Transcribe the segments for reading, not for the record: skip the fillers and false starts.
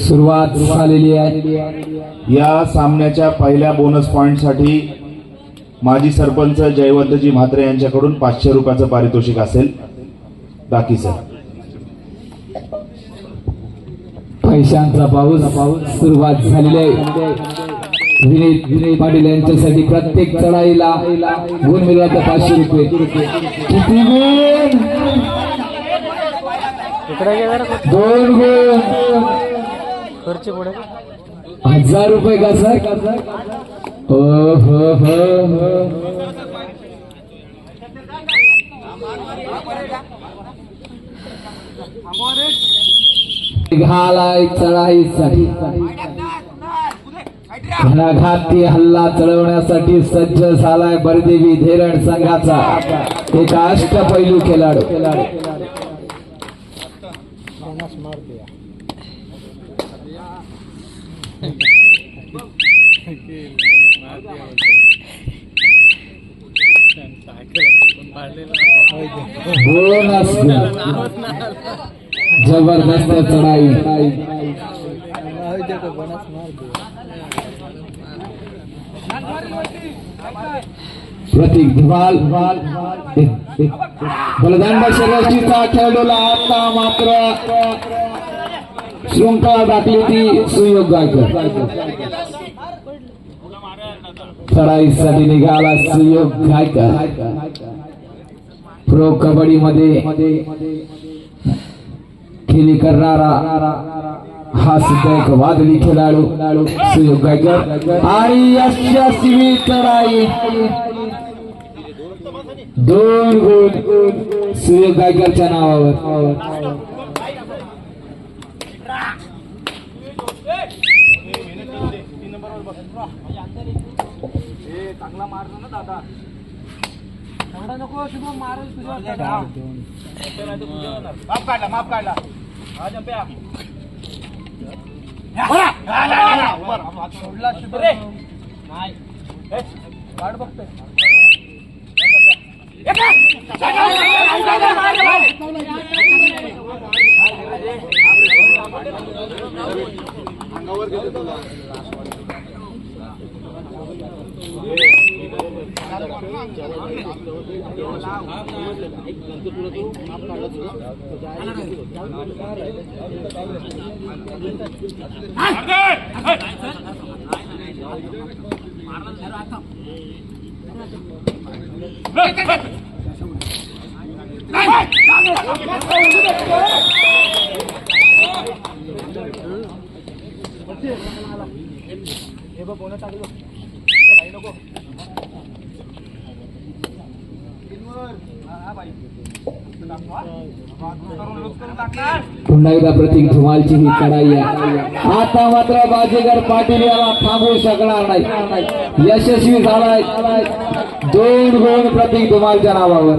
सुरुवात झालेली आहे। या सामन्याच्या पहिल्या बोनस पॉइंट साठी माजी सरपंच जयवंतजी म्हात्रे यांच्याकडून 500 रुपयाचं पारितोषिक असेल। बाकी सर पैशांचा पाऊस सुरुवात झालेली आहे। विनीत पाटील यांच्यासाठी प्रत्येक चढाईला गुण मिळवतात 500 रुपये। किती गुण? 2 गुण। 1000 रुपये का सर? हो हो हो घालाय चढाईसाठी घणाघाती हल्ला चढवण्यासाठी सज्ज झालाय बरदेवी धेरण संघाचा एक अष्टपैलू खेळाडू। बोनस जबरदस्त चढाई। प्रतीक धुमाल बलदांड शर्यतीचा खेळाडूला आता मात्र शृंखला दाखली ती सुयोग गायकर। चढाईसाठी निघाला सुयोग गायकर। प्रो कबड्डी मध्ये खेळी करणारा हा सुद्धा एक वादळी खेळाडू सुयोग गायकर आणि यशस्वी चढाई 2 गुण सुयोग गायकरच्या नावावर। चांगला मारला ना दादा, एवढा नको शुभम मारेल तुझ्या। माफ काढला हा जंप्या सोडला शुभम नाही वाट बघतोय। अंगावर घेतो पुन्हा एकदा प्रतीक धुमालची ही चढाई आहे। आता मात्र बाजीगर पाटील याला थांबवू शकणार नाही, यशस्वी झालाय। 2 गुण प्रतीक धुमालच्या नावावर।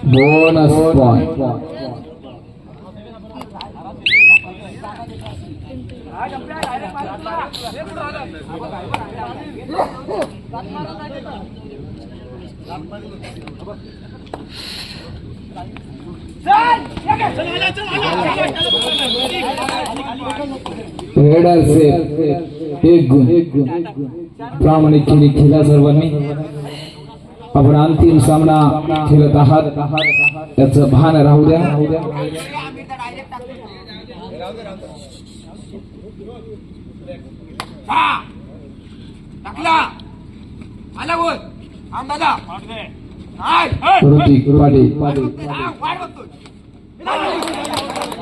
Bonus point. रेडर से 1 गुण प्रामाणिकपणे खेळा सर्वांनी। आपण अंतिम सामना खेळत आहात याचं भान राहू द्या। प्रतीक पाटील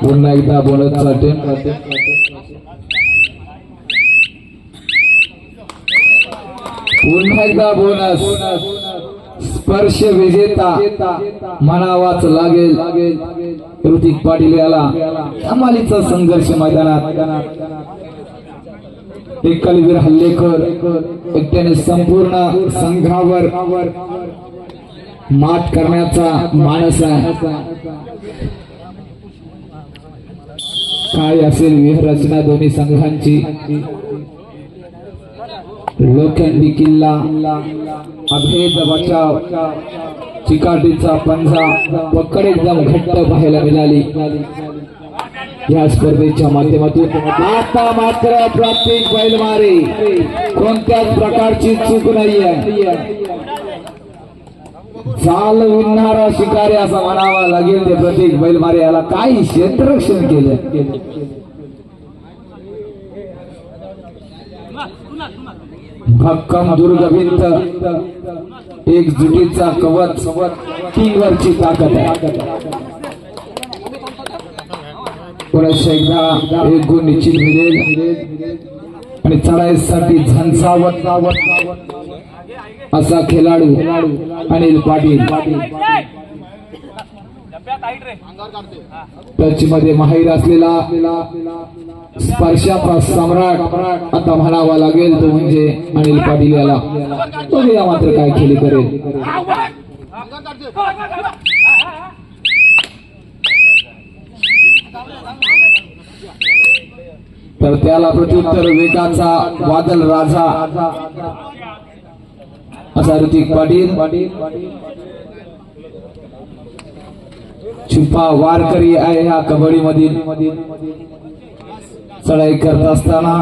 पुन्हा एकदा बोनसचा अटेम्प्ट। पुन्हा एकदा बोनस। स्पर्श विजेता म्हणावाच लागेल ऋतिक पाटील याला कमालीचा संघर्ष मैदानात एक कलवीर हल्लेखोर एकट्याने संपूर्ण संघावर मात करण्याचा मानस आहे. काय असेल व्यूहरचना दोन्ही संघांची. लोखंडी किल्ला, अभेद बचाव, चिकाटीचा पंजा पकड एकदम घट्ट पाहायला मिळाली या स्पर्धेच्या माध्यमातून. आता मात्र प्रत्येक बैलमारी कोणत्याच प्रकारची चूक नाहीये. चाल विणणारा शिकारी असा म्हणावा लागेल ते प्रत्येक बैलमारी याला काही क्षेत्ररक्षण केलं. भक्कम दुर्गभिंत एकजुटीचा कवच किंगवरची ताकद आहे. पुन्हा एकदा एक गुण निश्चित मिळेल आणि चढाईसाठी झंझावत असा खेळाडू अनिल पाटील. टच मध्ये माहीर असलेला स्पर्शाचा सम्राट आता म्हणावा लागेल तो म्हणजे अनिल पाटील याला. बघूया मात्र काय खेळी करेल. तर त्याला प्रत्युत्तर वेगाचा वादल राजा असा ऋतिक पाटील. छुपा वारकरी आहे ह्या कबड्डी मधील. चढाई करत असताना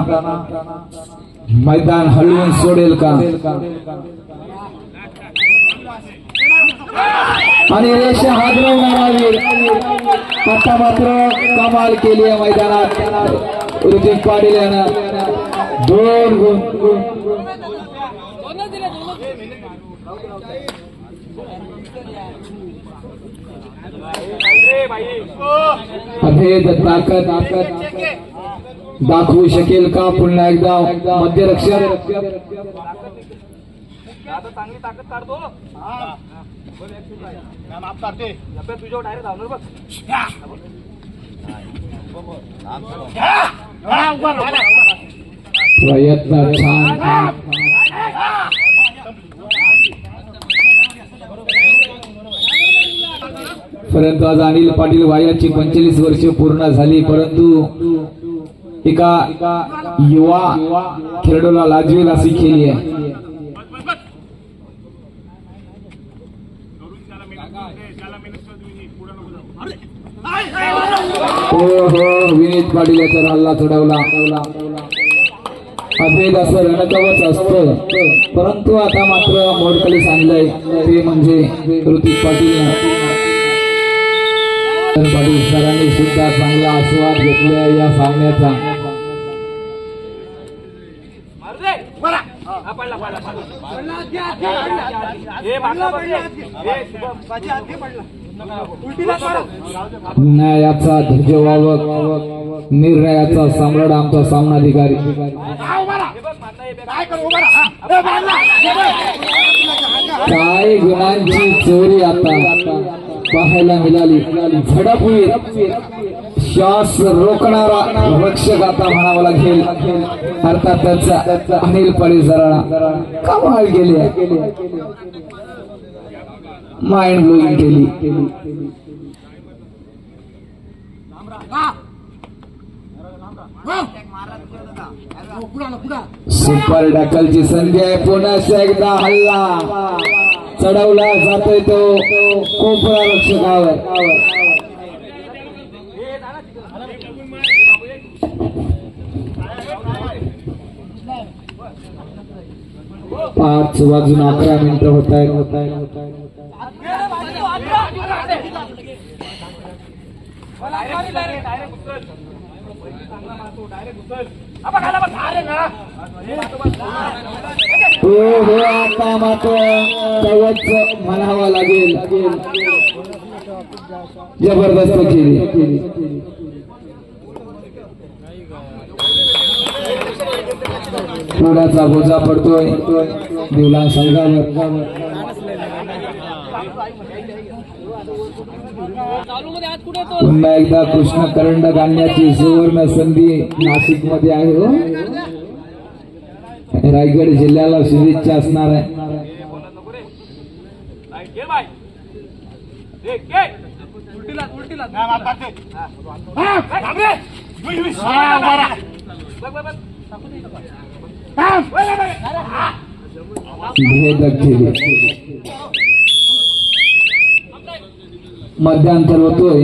मैदान हलवून सोडेल का आणि रेषा हादरवणारा वीर. आता मात्र कमाल केली आहे मैदानात ऋतिक पाटील यानं. 2 गुण. अभेद ताकद दाखवू शकेल का पुन्हा एकदा मध्यरक्षक. चांगली ताकद काढतो. तुझ्यावर डायरेक्ट धावणार बघ. प्रयत्न छान. परंतु आज अनिल पाटील वयाची 45 वर्ष पूर्ण झाली परंतु एका युवा खेळाडूला लाजवेल अशी खेळी आहे. हो विनीत पाटील याचा हल्ला चढवला. अभेद असं रणकवच असतं परंतु आता मात्र मोडकलीस आणलंय ते म्हणजे ऋतिक पाटील सरांनी सुद्धा चांगला आस्वाद घेतला या सामन्याचा. न्यायाचा ध्वजवाहक निर्णयाचा सम्राट आमचा सामनाधिकारी. काय गुणांची चोरी आता पाहायला मिळाली. झडपवीर श्वास रोखणारा रक्षक आता म्हणावा लागेल अर्थात त्याचा अनिल परिसराला कमाल केली. माइंड ब्लोईंग केली. सुपर डकलची संधी आहे. पुन्हा एकदा हल्ला चढवला जातोय तो कोपरा रक्षकावर. 5:11 होत आहेत. हो आता मात्र कवच म्हणावा लागेल. जबरदस्त केली. थोडासा बोजा पडतोय दिवला संघावर. चालू मध्ये आज कुठे तो पुन्हा एकदा कृष्ण करंडक आणण्याची सुवर्ण संधी नाशिक मध्ये आहे हो. रायगड जिल्ह्याला शुभेच्छा असणार आहे. घे बाय घे उलटीला उलटीला भेदक केले. मध्यांतर होतोय.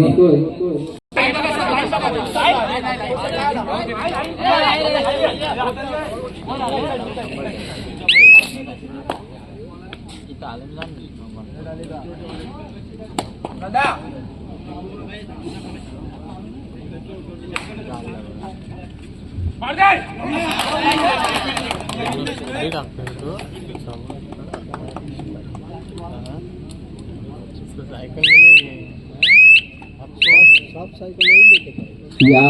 या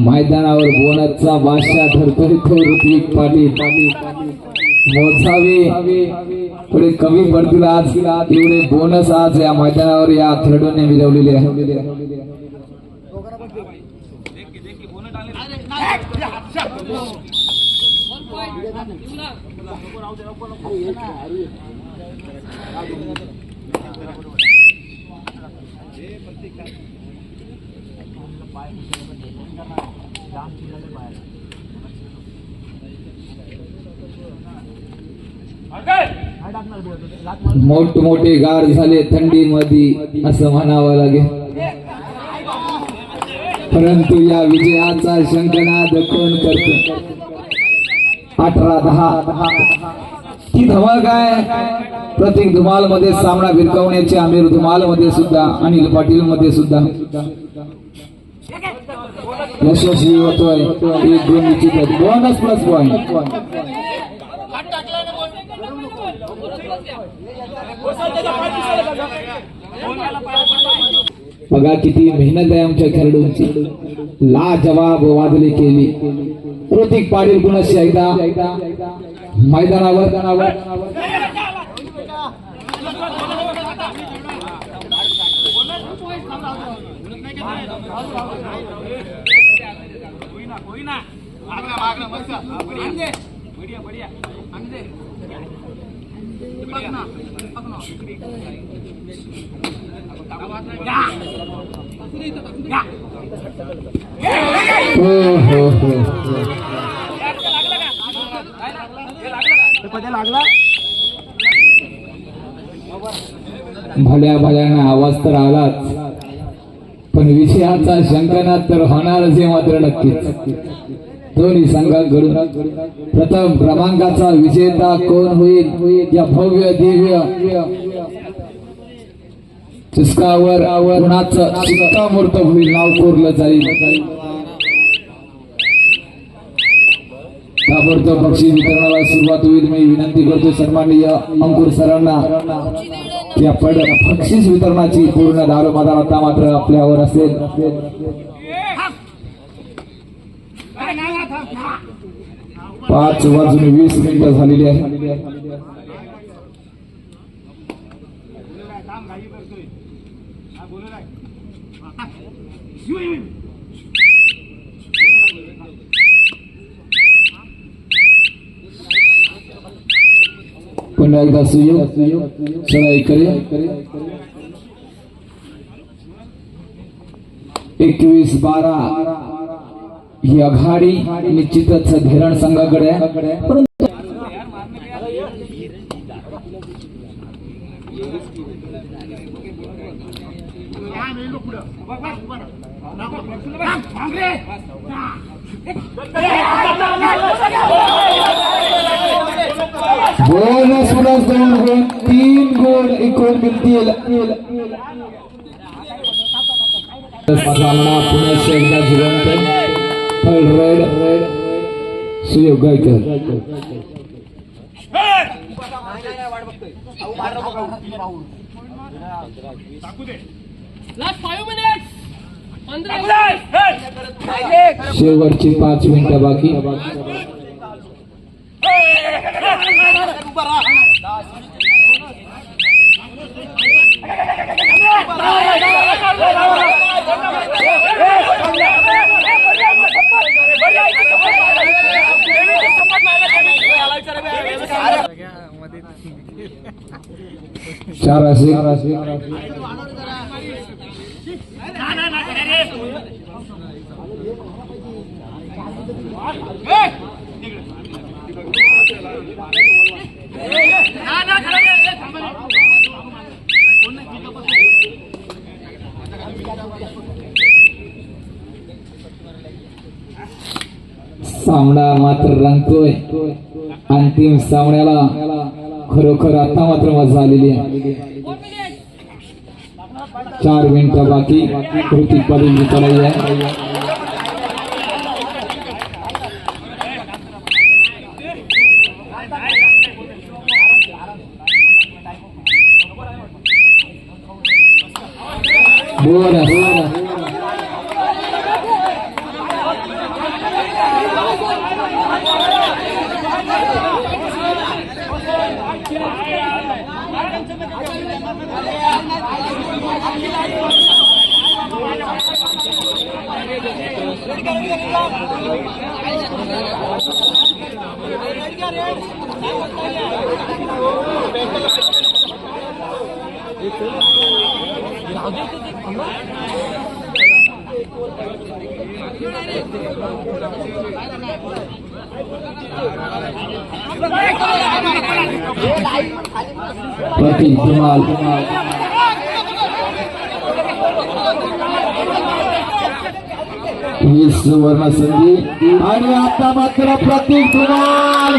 मैदानावर बोनसचा बादशाह ठरतोय तो ऋत्विक पाटील. मोजावे थोडे कमी पडतील आज. एवढे बोनस आज या मैदानावर या खेळाडूंनी मिळवलेले आहे. मोठमोठे गार झाले थंडीमध्ये असं म्हणावं लागेल. परंतु या विजयाचा शंखनाद कोण करतो? 18-10 ती धमाल काय. प्रत्येक धुमाल मध्ये सामना भिरकावण्याचे आमिर धुमाल मध्ये सुद्धा अनिल पाटील मध्ये सुद्धा यशस्वी होतोय. एक गुण निश्चित बोनस प्लस पॉइंट. बघा किती मेहनत आहे आमच्या खेळाडूंची. लाजवाब वादळी केली. ऋतिक पाटील पुन्हा एकदा मैदानावर. भल्या भल्याना आवाज तर आलाच, पण विषयाचा शंकनात तर होणारच हे मात्र नक्कीच. दोन्ही संघांकडून प्रथम क्रमांकाचा विजेता कोण होईल या भव्य दिव्य चषकावर कुणाचं शिक्कामोर्तब होईल, नाव कोरलं जाईल. ताबडतोब बक्षीस वितरणाला सुरुवात होईल. मी विनंती करतो सन्माननीय अंकुर सरांना या बक्षीस वितरणाची पूर्ण दारोमदार आता मात्र आपल्यावर असेल. 5:20 झालेली आहे. पुन्हा एकदा सुयोग चढाई करे. 21-12 ही आघाडी निश्चितच धीरण संघाकडे आहे. परंतु बोनस प्लस 2 गुण, 3 गुण एकूण मिळतील. सामना पुन्हा एकदा जिवंत. रेड सुयोग गायकर. शेवटची 5 मिनिटं बाकी. 4 असे सामना मात्र रंगतोय. अंतिम सामन्याला खरोखर आता मात्र मजा आलेली आहे. 4 मिनिटं बाकी. कृतिक पाटील चढाई आहे. बोनस प्रतीक धुमाल ही सुवर्ण संधी आणि आता मात्र प्रतीक धुमाल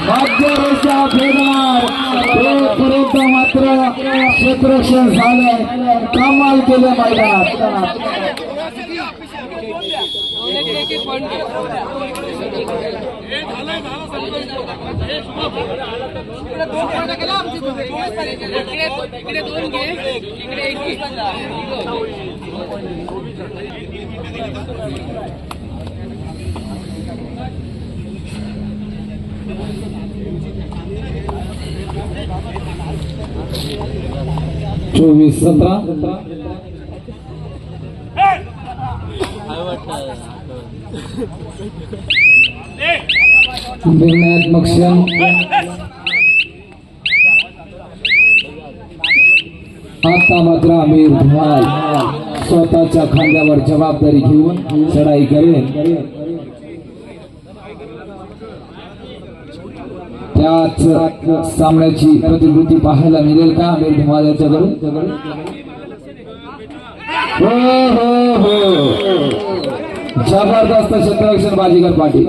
मध्य रेषा भेदणार. तोपर्यंत मात्र क्षेत्ररक्षण झालंय. कमाल केलं मैदानात. चोवीस 17 निर्णयात्मक क्षण. आता मात्र आमिर धुमाल स्वतःच्या खांद्यावर जबाबदारी घेऊन चढाई करेल. त्याच सामन्याची प्रतिकृती पाहायला मिळेल का आमिर धुमाल याच्याकडून? हो जबरदस्त क्षेत्ररक्षण बाजीगर पाटील.